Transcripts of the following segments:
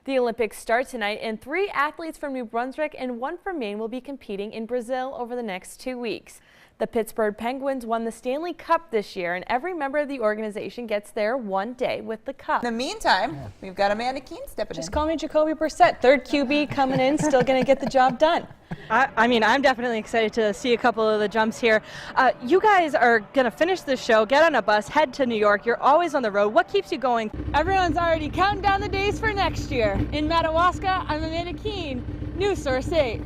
The Olympics start tonight, and 3 athletes from New Brunswick and 1 from Maine will be competing in Brazil over the next 2 weeks. The Pittsburgh Penguins won the Stanley Cup this year, and every member of the organization gets there one day with the cup. In the meantime, we've got Amanda Keene stepping in. Just call me Jacoby Brissett, 3rd QB coming in, still going to get the job done. I mean, I'm definitely excited to see a couple of the jumps here. You guys are going to finish this show, get on a bus, head to New York. You're always on the road. What keeps you going? Everyone's already counting down the days for next year. In Madawaska, I'm Amanda Keene, News Source 8.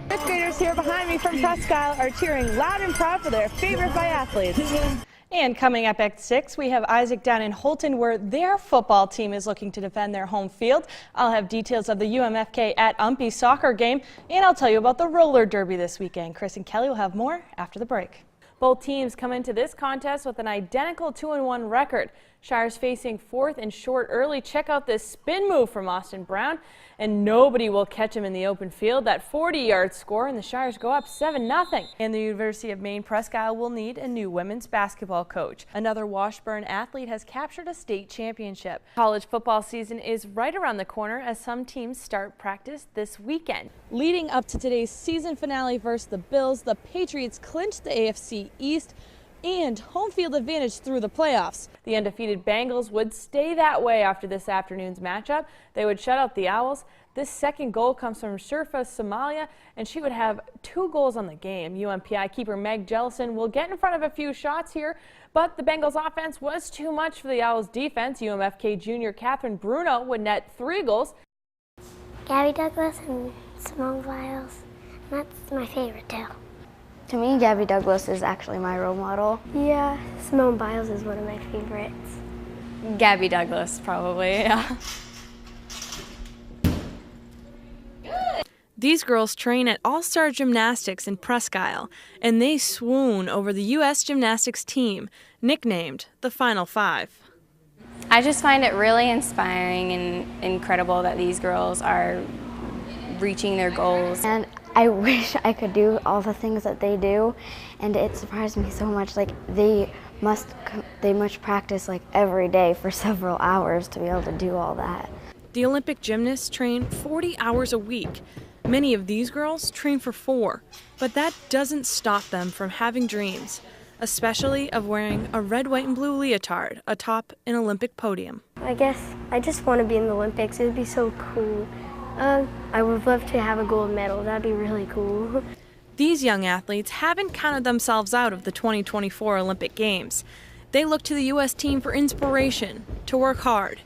Fifth graders here behind me from Presque Isle are cheering loud and proud for their favorite biathletes. And coming up at 6, we have Isaac down in Holton, where their football team is looking to defend their home field. I'll have details of the UMFK at Umpy soccer game, and I'll tell you about the roller derby this weekend. Chris and Kelly will have more after the break. Both teams come into this contest with an identical 2-1 record. Shire's facing 4th and short early. Check out this spin move from Austin Brown, and nobody will catch him in the open field. That 40-yard score, and the Shires go up 7-0. And the University of Maine Presque Isle will need a new women's basketball coach. Another Washburn athlete has captured a state championship. College football season is right around the corner as some teams start practice this weekend. Leading up to today's season finale versus the Bills, the Patriots clinched the AFC East and home field advantage through the playoffs. The undefeated Bengals would stay that way after this afternoon's matchup. They would shut out the Owls. This second goal comes from Shurfa Somalia, and she would have 2 goals on the game. UMPI keeper Meg Jellison will get in front of a few shots here, but the Bengals offense was too much for the Owls defense. UMFK junior Catherine Bruno would net 3 goals. Gabby Douglas and Simone Biles. That's my favorite too. To me, Gabby Douglas is actually my role model. Yeah, Simone Biles is one of my favorites. Gabby Douglas, probably, yeah. These girls train at All-Star Gymnastics in Presque Isle, and they swoon over the U.S. gymnastics team, nicknamed the Final Five. I just find it really inspiring and incredible that these girls are reaching their goals. And I wish I could do all the things that they do, and it surprised me so much. Like they must practice like every day for several hours to be able to do all that. The Olympic gymnasts train 40 hours a week. Many of these girls train for 4, but that doesn't stop them from having dreams, especially of wearing a red, white, and blue leotard atop an Olympic podium. I guess I just want to be in the Olympics. It would be so cool. I would love to have a gold medal. That'd be really cool. These young athletes haven't counted themselves out of the 2024 Olympic Games. They look to the U.S. team for inspiration, to work hard,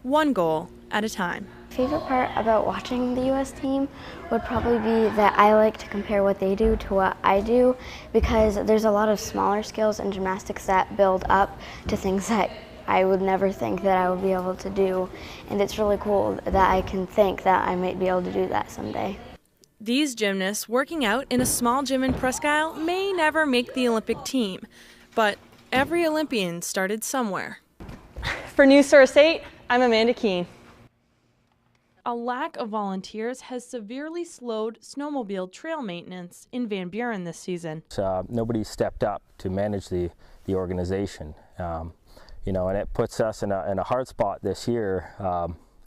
one goal at a time. Favorite part about watching the U.S. team would probably be that I like to compare what they do to what I do, because there's a lot of smaller skills in gymnastics that build up to things that I would never think that I would be able to do, and it's really cool that I can think that I might be able to do that someday. These gymnasts working out in a small gym in Presque Isle may never make the Olympic team, but every Olympian started somewhere. For News Source 8, I'm Amanda Keene. A lack of volunteers has severely slowed snowmobile trail maintenance in Van Buren this season. Nobody stepped up to manage the organization. You know, and it puts us in a hard spot this year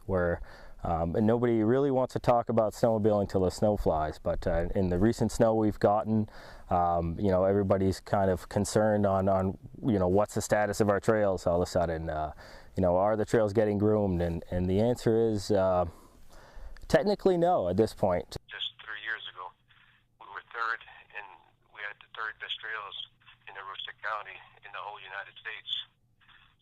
where and nobody really wants to talk about snowmobiling till the snow flies. But in the recent snow we've gotten, you know, everybody's kind of concerned on you know, what's the status of our trails all of a sudden. You know, are the trails getting groomed? And the answer is technically no at this point. Just 3 years ago, we were 3rd, and we had the 3rd best trails in Aroostook County in the whole United States.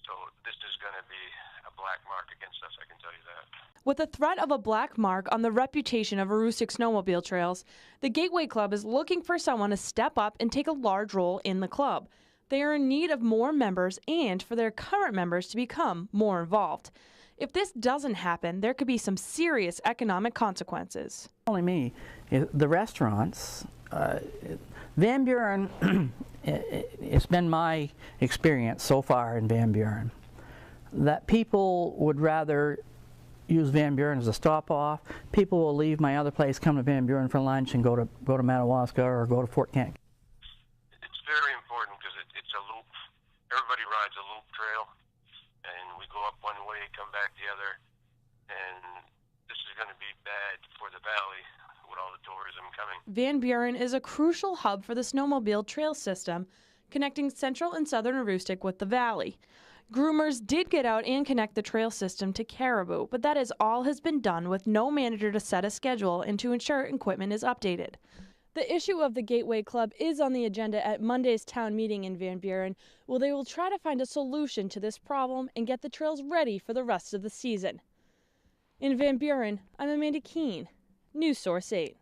So this is going to be a black mark against us, I can tell you that. With the threat of a black mark on the reputation of Aroostook snowmobile trails, the Gateway Club is looking for someone to step up and take a large role in the club. They are in need of more members and for their current members to become more involved. If this doesn't happen, there could be some serious economic consequences. Only me, the restaurants, Van Buren, it's been my experience so far in Van Buren that people would rather use Van Buren as a stop-off. People will leave my other place, come to Van Buren for lunch, and go to Madawaska or go to Fort Kent. It's very important because it's a loop. Everybody rides a loop trail, and we go up one way, come back the other, and this is going to be bad for the valley with all the tourism coming. Van Buren is a crucial hub for the snowmobile trail system, connecting central and southern Aroostook with the valley. Groomers did get out and connect the trail system to Caribou, but that is all has been done with no manager to set a schedule and to ensure equipment is updated. The issue of the Gateway Club is on the agenda at Monday's town meeting in Van Buren, where they will try to find a solution to this problem and get the trails ready for the rest of the season. In Van Buren, I'm Amanda Keene, News Source 8.